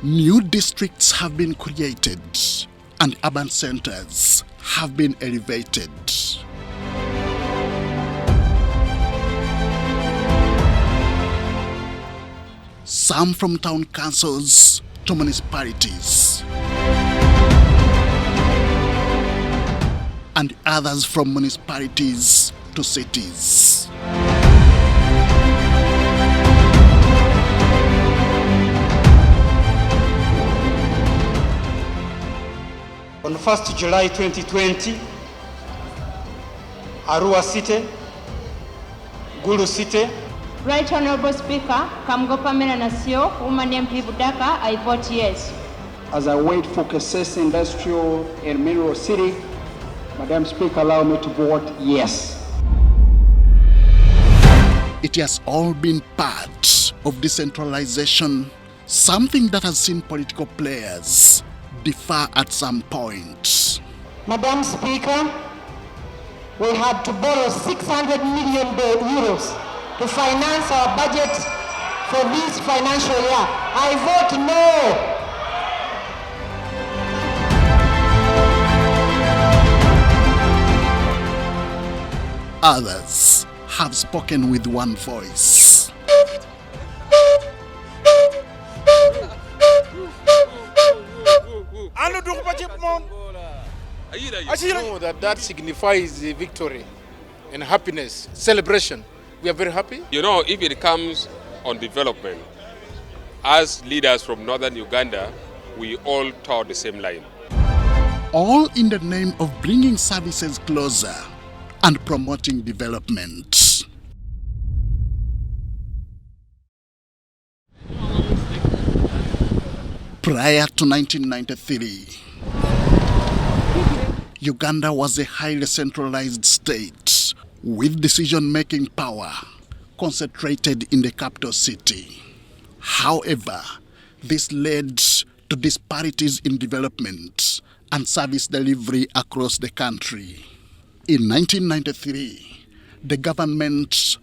New districts have been created and urban centers have been elevated. Some from town councils to municipalities, and others from municipalities to cities. On 1st July 2020, Arua City, Gulu City. Right Honorable Speaker, Kamgopa Menanasio, Woman MP Budaka, I vote yes. As I wait for Kasese Industrial and Mineral City, Madam Speaker, allow me to vote yes. It has all been part of decentralization, something that has seen political players differ at some point. Madam Speaker, we had to borrow 600 million euros to finance our budget for this financial year. I vote no. Others have spoken with one voice. That signifies victory and happiness, celebration. We are very happy. You know, if it comes on development, as leaders from northern Uganda, we all tow the same line. All in the name of bringing services closer and promoting development. Prior to 1993, Uganda was a highly centralized state with decision-making power concentrated in the capital city. However, this led to disparities in development and service delivery across the country. In 1993, the government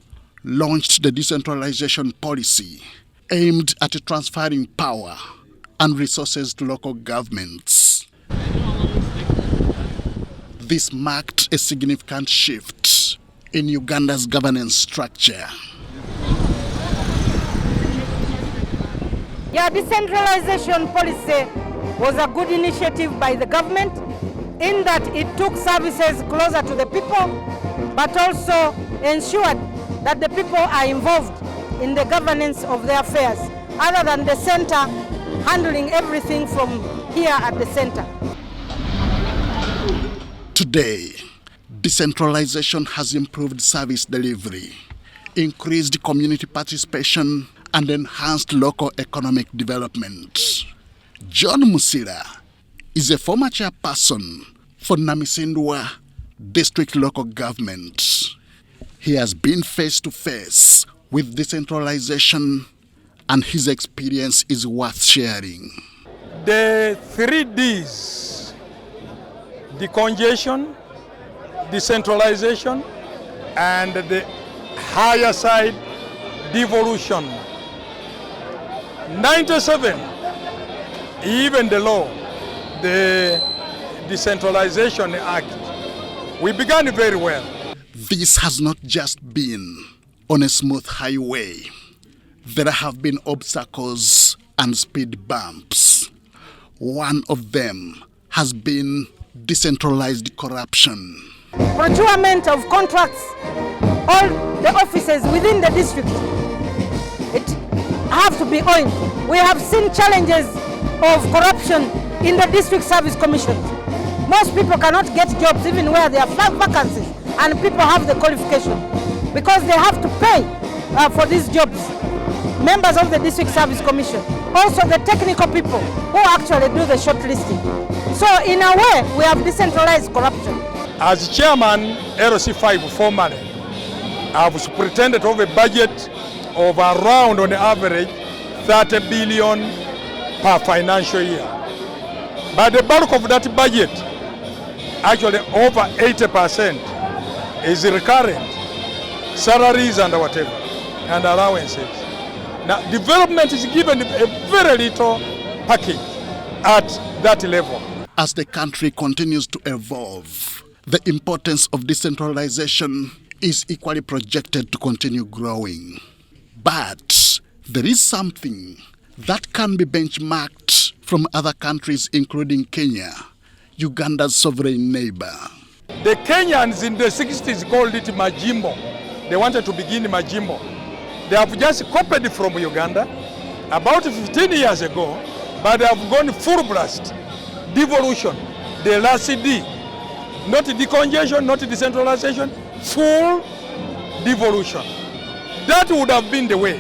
launched the decentralization policy aimed at transferring power and resources to local governments. This marked a significant shift in Uganda's governance structure. Yeah, decentralization policy was a good initiative by the government in that it took services closer to the people, but also ensured that the people are involved in the governance of their affairs, other than the center handling everything from here at the center. Today, decentralization has improved service delivery, increased community participation, and enhanced local economic development. John Musila is a former chairperson for Namisindwa District Local Government. He has been face to face with decentralization, and his experience is worth sharing. The 3 Ds, decongestion, decentralization, and the higher side, devolution. 97, even the law, the Decentralization Act, we began very well. This has not just been on a smooth highway. There have been obstacles and speed bumps. One of them has been decentralized corruption. Procurement of contracts, all the offices within the district, it have to be owned. We have seen challenges of corruption in the district service commissions. Most people cannot get jobs even where there are vacancies and people have the qualification because they have to pay for these jobs. Members of the district service commission, also the technical people who actually do the shortlisting. So in a way, we have decentralized corruption. As chairman, LC5 formerly, I was pretended of a budget of around, on average, 30 billion per financial year. But the bulk of that budget, actually over 80%, is recurrent, salaries and whatever, and allowances. Now, development is given a very little package at that level. As the country continues to evolve, the importance of decentralization is equally projected to continue growing. But there is something that can be benchmarked from other countries, including Kenya, Uganda's sovereign neighbor. The Kenyans in the 60s called it Majimbo. They wanted to begin Majimbo. They have just copied from Uganda about 15 years ago, but they have gone full blast. Devolution, the last D, not decongestion, not decentralization, full devolution. That would have been the way.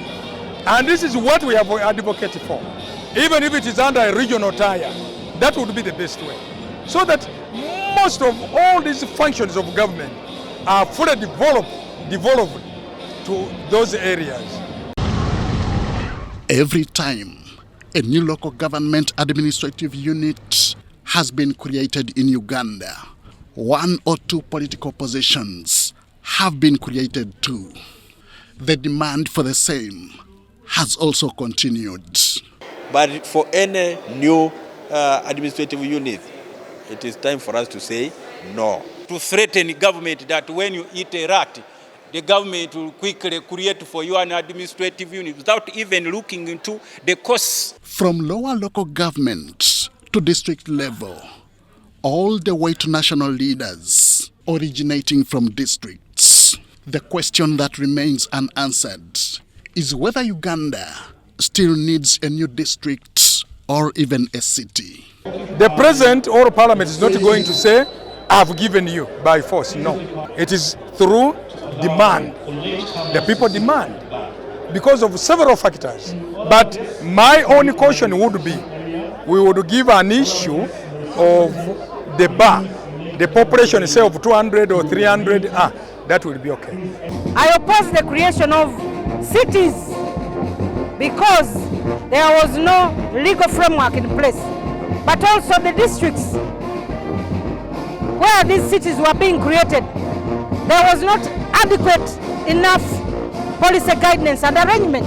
And this is what we have advocated for. Even if it is under a regional tire, that would be the best way. So that most of all these functions of government are fully developed to those areas. Every time a new local government administrative unit has been created in Uganda, one or two political positions have been created too. The demand for the same has also continued. But for any new administrative unit, it is time for us to say no. To threaten government that when you eat a rat, the government will quickly create for you an administrative unit without even looking into the costs. From lower local government to district level, all the way to national leaders originating from districts, the question that remains unanswered is whether Uganda still needs a new district or even a city. The president or parliament is not going to say, I've given you by force. No. It is through demand. The people demand because of several factors. But my only caution would be, we would give an issue of the bar. The population, say, of 200 or 300, that will be okay. I oppose the creation of cities because there was no legal framework in place. But also the districts where these cities were being created, there was not adequate enough policy guidance and arrangement.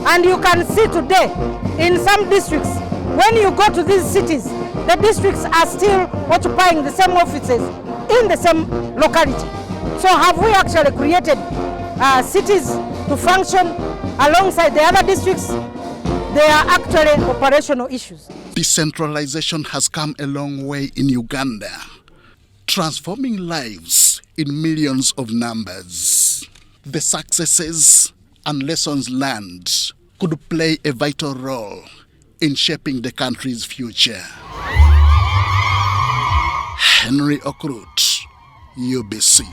And you can see today in some districts, when you go to these cities, the districts are still occupying the same offices in the same locality. So have we actually created cities to function alongside the other districts? They are actually operational issues. Decentralization has come a long way in Uganda, transforming lives in millions of numbers. The successes and lessons learned could play a vital role in shaping the country's future. Henry Okrut, UBC.